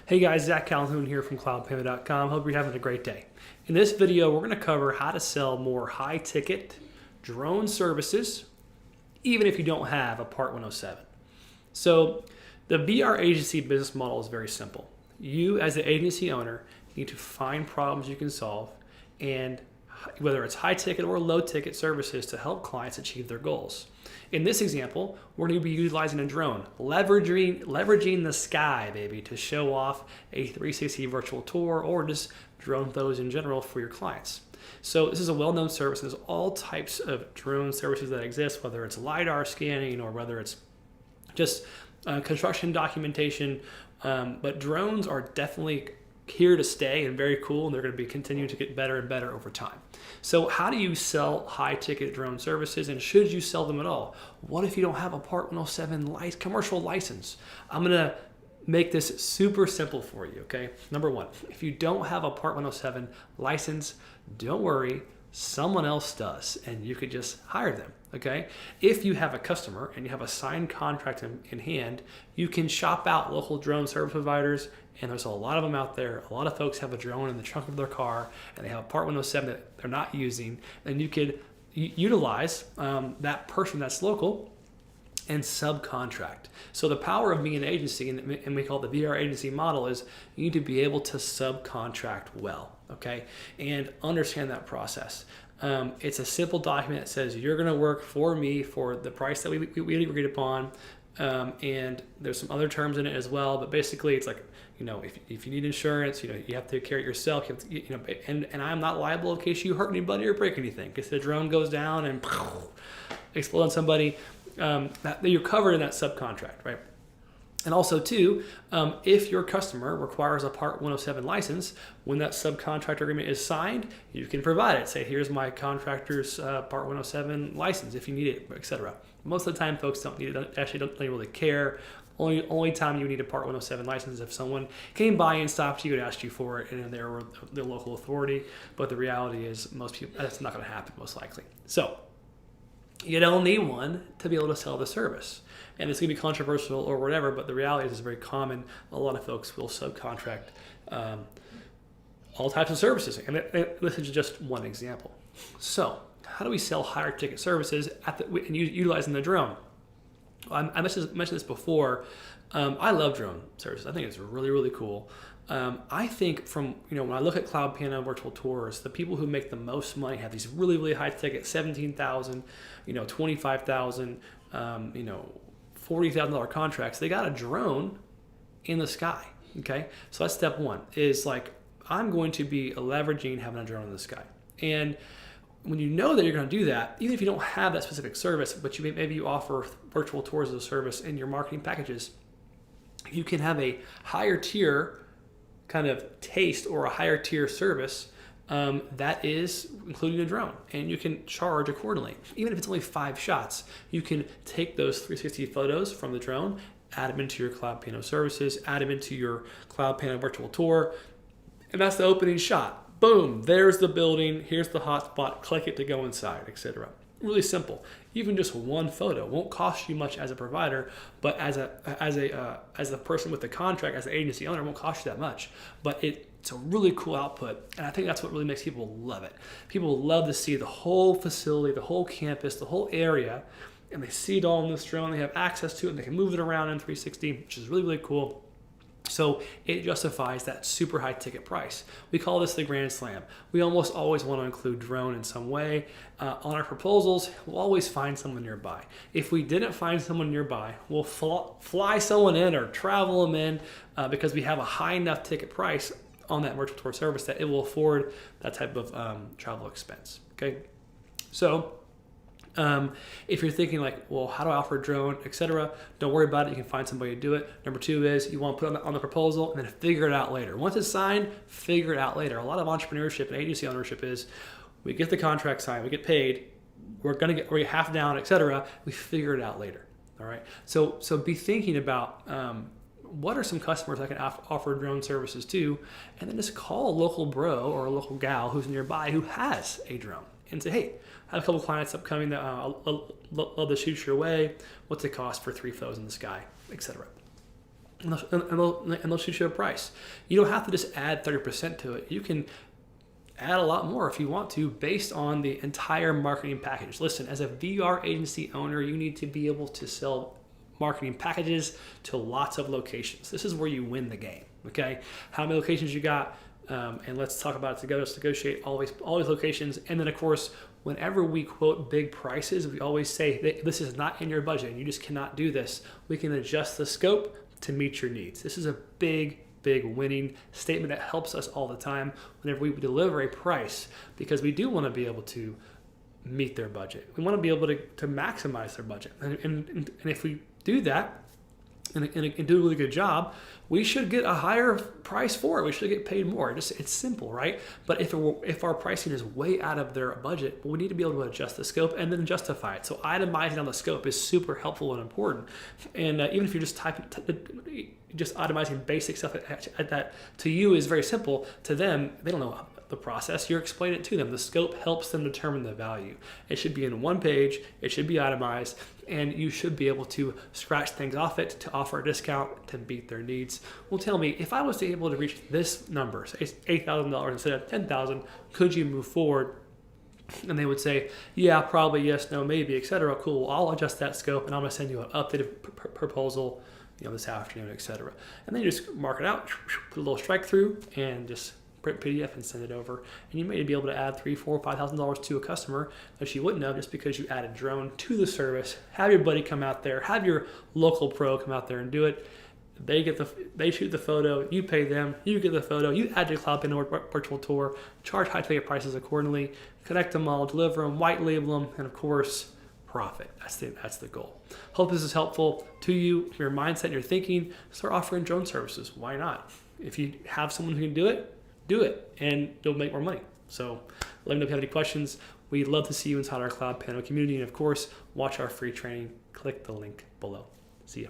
Hey guys, Zach Calhoun here from CloudPano.com. Hope you're having a great day. In this video, we're going to cover how to sell more high-ticket drone services, even if you don't have a Part 107. So the VR agency business model is very simple. You, as the agency owner, need to find problems you can solve, and whether it's high-ticket or low-ticket services to help clients achieve their goals. In this example, we're going to be utilizing a drone, leveraging the sky, baby, to show off a 360 virtual tour or just drone photos in general for your clients. So this is a well-known service. There's all types of drone services that exist, whether it's LiDAR scanning or whether it's just construction documentation. But drones are definitely here to stay and very cool, and they're going to be continuing to get better and better over time. So how do you sell high-ticket drone services, and should you sell them at all? What if you don't have a Part 107 commercial license? I'm going to make this super simple for you, okay? Number one, if you don't have a Part 107 license, don't worry, someone else does, and you could just hire them, okay? If you have a customer and you have a signed contract in hand, you can shop out local drone service providers, and there's a lot of them out there. A lot of folks have a drone in the trunk of their car, and they have a Part 107 that they're not using, and you could utilize that person that's local and subcontract. So the power of being an agency, and we call it the VR agency model, is you need to be able to subcontract well, okay, and understand that process. It's a simple document that says you're going to work for me for the price that we agreed upon, and there's some other terms in it as well. But basically, it's like, if you need insurance, you have to carry it yourself. And I'm not liable in case you hurt anybody or break anything. If the drone goes down and explodes on somebody, that you're covered in that subcontract, right? And also too, if your customer requires a Part 107 license, when that subcontract agreement is signed, you can provide it. Say, here's my contractor's Part 107 license if you need it, etc. Most of the time, folks don't need it. Actually, don't really care. Only time you need a Part 107 license is if someone came by and stopped you and asked you for it, and they were the local authority. But the reality is, most people, that's not going to happen, most likely. So you don't need one to be able to sell the service. And it's going to be controversial or whatever, but the reality is it's very common. A lot of folks will subcontract all types of services. And this is just one example. So how do we sell higher ticket services utilizing the drone? I mentioned this before. I love drone services. I think it's really, really cool. I think when I look at CloudPano virtual tours, the people who make the most money have these really, really high ticket, $17,000, $25,000, $40,000 contracts. They got a drone in the sky. Okay, so that's step one. Is like, I'm going to be leveraging having a drone in the sky. And when you know that you're going to do that, even if you don't have that specific service, but maybe you offer virtual tours as a service in your marketing packages, you can have a higher tier kind of taste or a higher tier service that is including a drone, and you can charge accordingly. Even if it's only 5 shots, you can take those 360 photos from the drone, add them into your CloudPano services, add them into your CloudPano virtual tour, and that's the opening shot. Boom, there's the building, here's the hotspot, click it to go inside, etc. Really simple. Even just one photo won't cost you much as a provider, but as a person with the contract, as an agency owner, it won't cost you that much. But it's a really cool output, and I think that's what really makes people love it. People love to see the whole facility, the whole campus, the whole area, and they see it all in this drone. They have access to it, and they can move it around in 360, which is really, really cool. So it justifies that super high ticket price. We call this the Grand Slam. We almost always want to include drone in some way. On our proposals, we'll always find someone nearby. If we didn't find someone nearby, we'll fly someone in or travel them in because we have a high enough ticket price on that virtual tour service that it will afford that type of travel expense. Okay, so if you're thinking like, well, how do I offer a drone, etc., don't worry about it. You can find somebody to do it. Number 2 is you want to put it on the proposal and then figure it out later. Once it's signed, figure it out later. A lot of entrepreneurship and agency ownership is we get the contract signed, we get paid, we're half down, etc. We figure it out later. All right. So be thinking about what are some customers I can offer drone services to, and then just call a local bro or a local gal who's nearby who has a drone and say, hey, I have a couple clients upcoming that I'll love to shoot your way. What's it cost for 3 photos in the sky, etc. they'll shoot you a price. You don't have to just add 30% to it. You can add a lot more if you want to, based on the entire marketing package. Listen, as a VR agency owner, you need to be able to sell marketing packages to lots of locations. This is where you win the game, okay? How many locations you got, and let's talk about it together. Let's negotiate all these locations. And then, of course, whenever we quote big prices, we always say this is not in your budget and you just cannot do this. We can adjust the scope to meet your needs. This is a big winning statement that helps us all the time whenever we deliver a price, because we do want to be able to meet their budget. We want to be able to maximize their budget. And if we do that and do a really good job, we should get a higher price for it. We should get paid more. It's simple, right? But if our pricing is way out of their budget, well, we need to be able to adjust the scope and then justify it. So itemizing on the scope is super helpful and important. And even if you're just itemizing basic stuff at that, to you is very simple. To them, they don't know the process. You're explaining it to them. The scope helps them determine the value. It should be in one page. It should be itemized, and you should be able to scratch things off it to offer a discount to meet their needs. Well, tell me, if I was able to reach this number, say $8,000 instead of $10,000, could you move forward? And they would say, yeah, probably, yes, no, maybe, etc. Cool. I'll adjust that scope, and I'm going to send you an updated proposal, this afternoon, etc. And then you just mark it out, put a little strike through, and just print PDF and send it over. And you may be able to add $3,000, $4,000, $5,000 to a customer that you wouldn't have just because you added drone to the service. Have your buddy come out there, have your local pro come out there and do it. They shoot the photo, you pay them, you get the photo, you add your CloudPano virtual tour, charge high ticket prices accordingly, connect them all, deliver them, white label them, and of course, profit. That's the goal. Hope this is helpful to you, your mindset, your thinking. Start offering drone services. Why not? If you have someone who can do it, and you'll make more money. So let me know if you have any questions. We'd love to see you inside our CloudPano community. And of course, watch our free training. Click the link below. See ya.